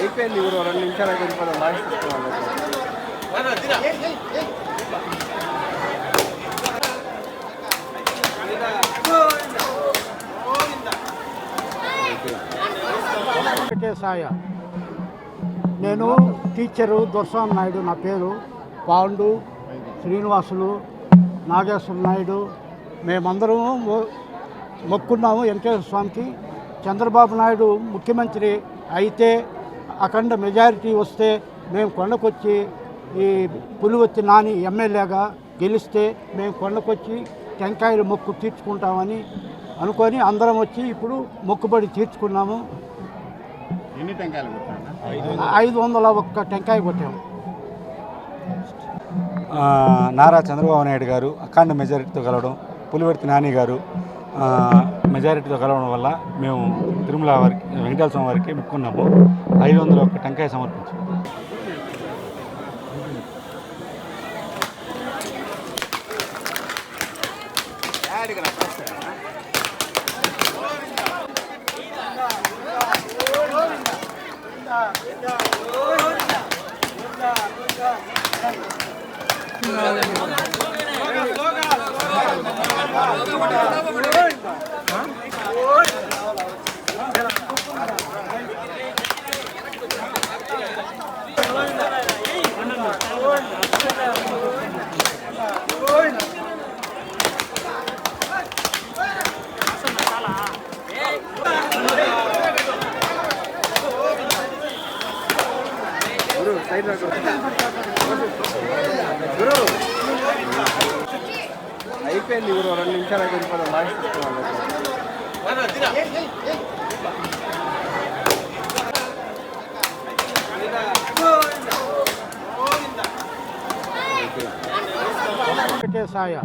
అయిపోయింది ఊరు 2 నిమిషాలు అయిపోయింది లాస్ట్ సాయ. నేను టీచరు దొరస్వామి నాయుడు, నా పేరు పాండు శ్రీనివాసులు, నాగేశ్వర నాయుడు. మేమందరము మొక్కున్నాము వెంకటేశ్వర స్వామికి. చంద్రబాబు నాయుడు ముఖ్యమంత్రి అయితే అఖండ మెజారిటీ వస్తే మేము కొండకొచ్చి ఈ పులివత్తి నాని ఎమ్మెల్యేగా గెలిస్తే మేము కొండకొచ్చి టెంకాయలు మొక్కు తీర్చుకుంటామని అనుకొని అందరం వచ్చి ఇప్పుడు మొక్కుబడి తీర్చుకున్నాము. ఎన్ని టెంకాయలు? 501 టెంకాయ కొట్టాము. నారా చంద్రబాబు నాయుడు గారు అఖండ మెజారిటీతో కలవడం, పులివర్తి నాని గారు మెజారిటీతో కలవడం వల్ల మేము తిరుమల వారికి వెంకటేశ్వర స్వామి వారికి మొక్కున్నాము. 501 టెంకాయ సమర్పించాము. అయిపోయింది ఊరు 2 నిమిషాలు అయిపోయింది లాస్ట్ సాయ.